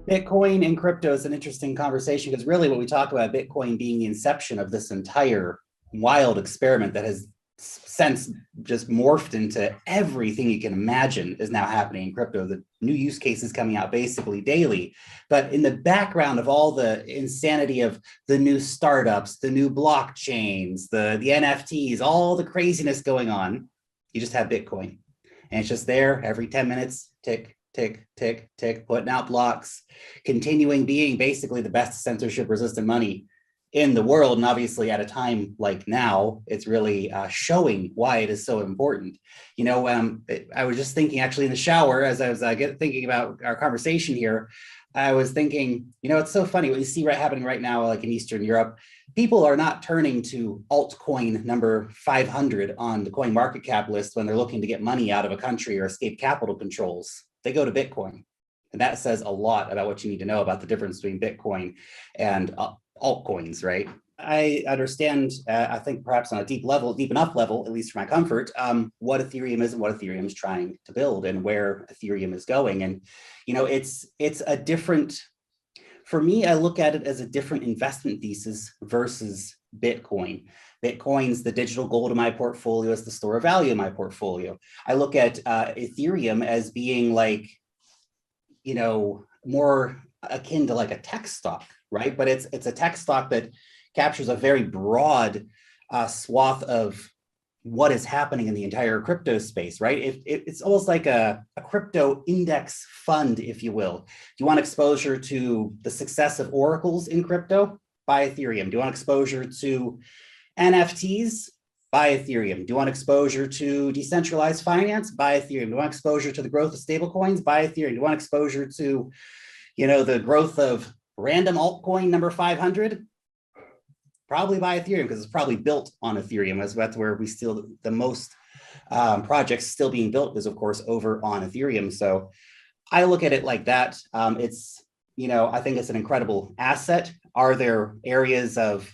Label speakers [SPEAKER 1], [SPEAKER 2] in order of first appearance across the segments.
[SPEAKER 1] Bitcoin and crypto is an interesting conversation because really what we talk about Bitcoin being the inception of this entire wild experiment that has since just morphed into everything you can imagine is now happening in crypto. The new use cases coming out basically daily. But in the background of all the insanity of the new startups, the new blockchains, the NFTs, all the craziness going on, you just have Bitcoin. And it's just there every 10 minutes, tick, tick, tick, tick, putting out blocks, continuing being basically the best censorship resistant money in the world. And obviously, at a time like now, it's really showing why it is so important. I was just thinking actually in the shower as I was thinking about our conversation here. I was thinking, it's so funny what you see happening right now, like in Eastern Europe. People are not turning to altcoin number 500 on the coin market cap list when they're looking to get money out of a country or escape capital controls. They go to Bitcoin. And that says a lot about what you need to know about the difference between Bitcoin and altcoins, right? I understand, I think perhaps on a deep enough level, at least for my comfort, what Ethereum is and what Ethereum is trying to build and where Ethereum is going. And, it's a different, for me, I look at it as a different investment thesis versus Bitcoin. Bitcoin's the digital gold in my portfolio, it's the store of value in my portfolio. I look at Ethereum as being like, more akin to like a tech stock, right? But it's a tech stock that captures a very broad swath of what is happening in the entire crypto space, right? It's almost like a crypto index fund, if you will. Do you want exposure to the success of oracles in crypto? Buy Ethereum. Do you want exposure to NFTs? Buy Ethereum. Do you want exposure to decentralized finance? Buy Ethereum. Do you want exposure to the growth of stablecoins? Buy Ethereum. Do you want exposure to, the growth of random altcoin number 500? Probably buy Ethereum because it's probably built on Ethereum. That's where we still, the most projects still being built is, of course, over on Ethereum. So I look at it like that. I think it's an incredible asset. Are there areas of,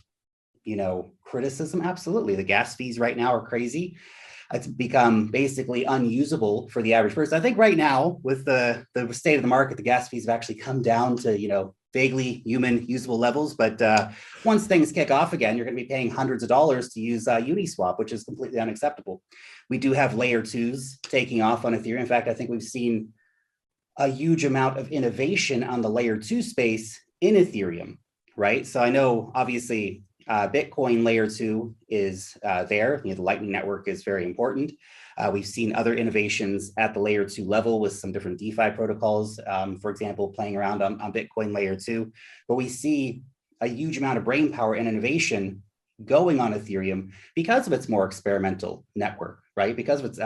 [SPEAKER 1] criticism? Absolutely. The gas fees right now are crazy. It's become basically unusable for the average person. I think right now, with the state of the market, the gas fees have actually come down to, vaguely human usable levels. But once things kick off again, you're going to be paying hundreds of dollars to use Uniswap, which is completely unacceptable. We do have layer twos taking off on Ethereum. In fact, I think we've seen a huge amount of innovation on the layer two space in Ethereum, right? So I know, obviously, Bitcoin layer two is there. The Lightning Network is very important. We've seen other innovations at the layer two level with some different DeFi protocols, for example, playing around on Bitcoin layer two. But we see a huge amount of brain power and innovation going on Ethereum because of its more experimental network, right? Because of its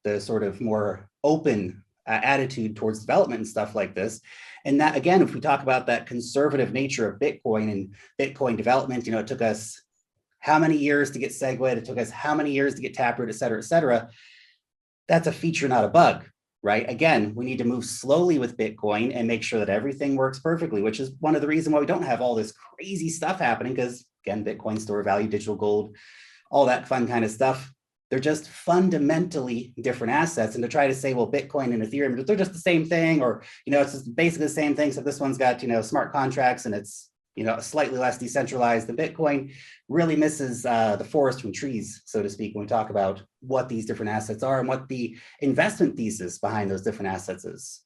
[SPEAKER 1] the sort of more open attitude towards development and stuff like this. And that, again, if we talk about that conservative nature of Bitcoin and Bitcoin development, it took us how many years to get SegWit? It took us how many years to get Taproot, et cetera, et cetera. That's a feature, not a bug, right? Again, we need to move slowly with Bitcoin and make sure that everything works perfectly, which is one of the reasons why we don't have all this crazy stuff happening because, again, Bitcoin store value, digital gold, all that fun kind of stuff. They're just fundamentally different assets. And to try to say, well, Bitcoin and Ethereum, they're just the same thing, or, it's just basically the same thing. So this one's got, smart contracts and it's, slightly less decentralized than Bitcoin, really misses the forest from trees, so to speak, when we talk about what these different assets are and what the investment thesis behind those different assets is.